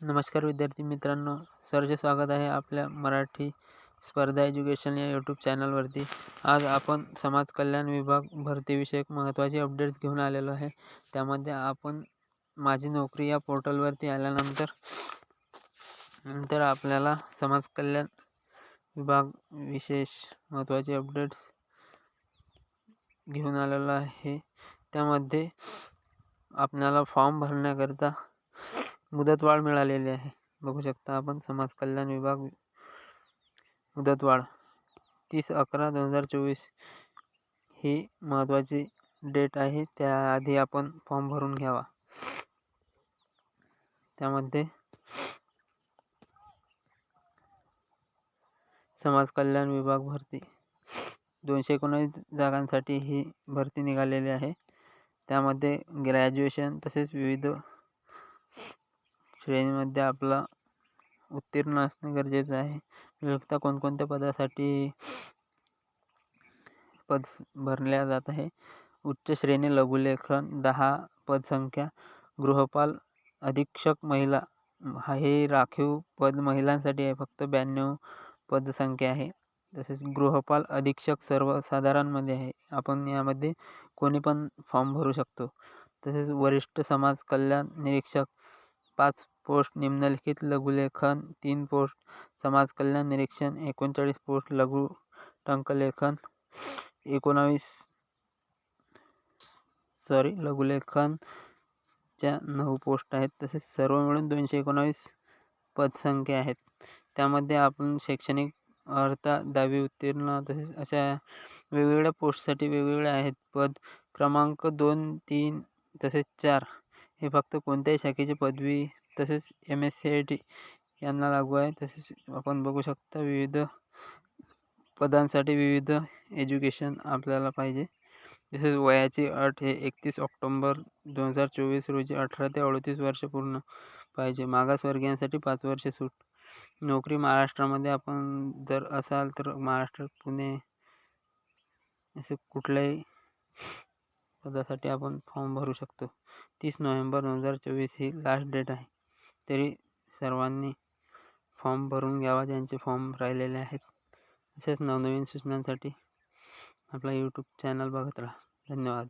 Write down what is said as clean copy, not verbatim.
नमस्कार विद्यार्थी मित्रांनो, सरचे स्वागत आहे आपल्या मराठी स्पर्धा एज्युकेशन या यूट्यूब चॅनलवरती. आज आपण समाज कल्याण विभाग भरतीविषयक महत्त्वाचे अपडेट्स घेऊन आलेलो आहे. त्यामध्ये आपण माझी नोकरी या पोर्टलवरती आल्यानंतर आपल्याला समाज कल्याण विभाग विशेष महत्त्वाचे अपडेट्स घेऊन आलेलो आहे. त्यामध्ये आपल्याला फॉर्म भरण्याकरिता मुदतवाढ मिळालेली आहे. बघू शकता आपण समाज कल्याण विभाग मुदतवाढ 30/11/2024 ही महत्त्वाची डेट आहे. त्याआधी आपण फॉर्म भरून घ्यावा. त्यामध्ये समाज कल्याण विभाग भरती 219 जागांसाठी ही भरती निघालेली आहे. त्यामध्ये ग्रॅज्युएशन तसेच विविध श्रेणीमध्ये आपला उत्तीर्ण असणे गरजेचं आहे. विशेषतः कोणकोणत्या पदासाठी पद भरल्या जात आहे. उच्च श्रेणी लघुलेखन 10 पदसंख्या, गृहपाल अधीक्षक महिला हे राखीव पद महिलांसाठी आहे, फक्त 92 पदसंख्या आहे. तसेच गृहपाल अधीक्षक सर्वसाधारणमध्ये आहे, आपण यामध्ये कोणी पण फॉर्म भरू शकतो. तसेच वरिष्ठ समाज कल्याण निरीक्षक 5 पोस्ट, निम्नलिखित लघुलेखन 3 पोस्ट, समाज कल्याण निरीक्षण 39 पोस्ट, लघु टंकलेखन लघुलेखनच्या 9 पोस्ट आहेत. तसेच सर्व मिळून 219 पदसंख्या आहेत. त्यामध्ये आपण शैक्षणिक अर्हता 10वी उत्तीर्ण तसेच अशा वेगवेगळ्या पोस्टसाठी वेगवेगळे आहेत. पद क्रमांक 2, 3 तसेच 4 हे फक्त कोणत्याही शाखेची पदवी तसेच MSCIT यांना लागू आहे. तसेच आपण बघू शकता विविध पदांसाठी विविध एज्युकेशन आपल्याला पाहिजे. तसेच वयाची अट हे 31 ऑक्टोबर 2024 रोजी 18 ते 38 वर्ष पूर्ण पाहिजे. मागासवर्गीयांसाठी 5 वर्ष सूट. नोकरी महाराष्ट्रामध्ये आपण जर असाल तर महाराष्ट्र, पुणे असे कुठल्याही पदासाठी आपण फॉर्म भरू शकतो. 30 नोव्हेंबर 2024 ही लास्ट डेट आहे. तरी सर्वांनी फॉर्म भरून घ्यावा ज्यांचे फॉर्म राहिलेले आहेत. तसेच नवनवीन सूचनांसाठी आपला यूट्यूब चॅनल बघत राहा. धन्यवाद.